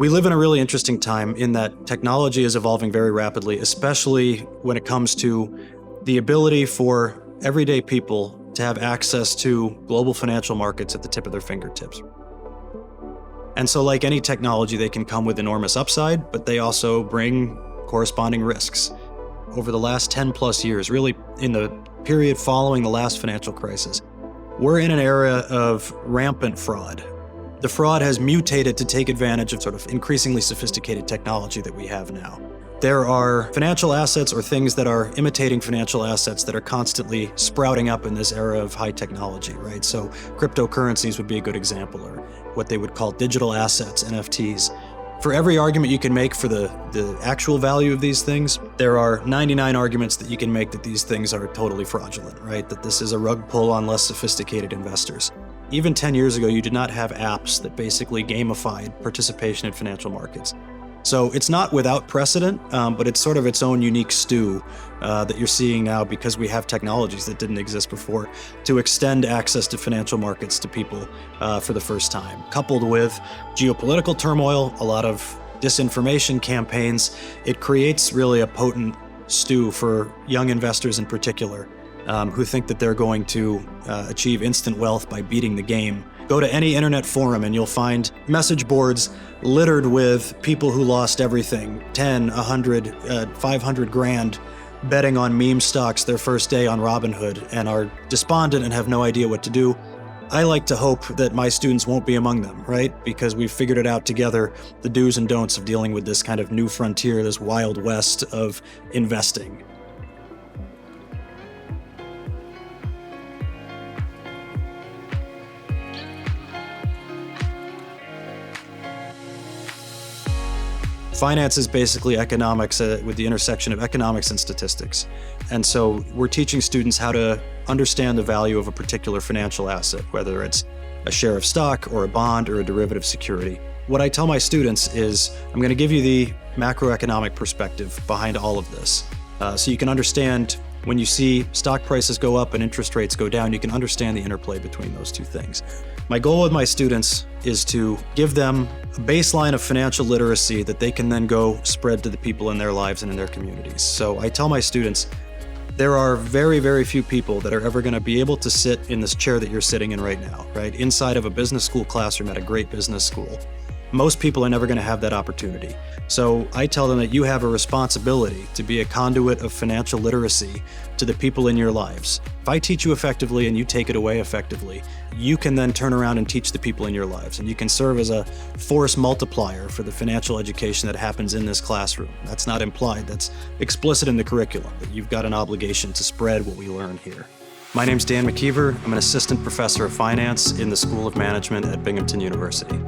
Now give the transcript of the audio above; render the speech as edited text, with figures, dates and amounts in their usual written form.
We live in a really interesting time in that technology is evolving very rapidly, especially when it comes to the ability for everyday people to have access to global financial markets at the tip of their fingertips. And so like any technology, they can come with enormous upside, but they also bring corresponding risks. Over the last 10 plus years, really in the period following the last financial crisis, we're in an era of rampant fraud. The fraud has mutated to take advantage of sort of increasingly sophisticated technology that we have now. There are financial assets or things that are imitating financial assets that are constantly sprouting up in this era of high technology, right? So cryptocurrencies would be a good example, or what they would call digital assets, NFTs. For every argument you can make for the actual value of these things, there are 99 arguments that you can make that these things are totally fraudulent, right? That this is a rug pull on less sophisticated investors. Even 10 years ago, you did not have apps that basically gamified participation in financial markets. So it's not without precedent, but it's sort of its own unique stew that you're seeing now because we have technologies that didn't exist before to extend access to financial markets to people for the first time. Coupled with geopolitical turmoil, a lot of disinformation campaigns, it creates really a potent stew for young investors in particular who think that they're going to achieve instant wealth by beating the game. Go to any internet forum and you'll find message boards littered with people who lost everything, 10, 100, 500 grand, betting on meme stocks their first day on Robinhood and are despondent and have no idea what to do. I like to hope that my students won't be among them, right? Because we've figured it out together, the do's and don'ts of dealing with this kind of new frontier, this wild west of investing. Finance is basically economics with the intersection of economics and statistics. And so we're teaching students how to understand the value of a particular financial asset, whether it's a share of stock or a bond or a derivative security. What I tell my students is I'm going to give you the macroeconomic perspective behind all of this. So you can understand when you see stock prices go up and interest rates go down, you can understand the interplay between those two things. My goal with my students is to give them a baseline of financial literacy that they can then go spread to the people in their lives and in their communities. So I tell my students, there are very, very few people that are ever going to be able to sit in this chair that you're sitting in right now, right? Inside of a business school classroom at a great business school. Most people are never going to have that opportunity. So I tell them that you have a responsibility to be a conduit of financial literacy to the people in your lives. If I teach you effectively and you take it away effectively, you can then turn around and teach the people in your lives, and you can serve as a force multiplier for the financial education that happens in this classroom. That's not implied, that's explicit in the curriculum, that you've got an obligation to spread what we learn here. My name's Dan McKeever. I'm an assistant professor of finance in the School of Management at Binghamton University.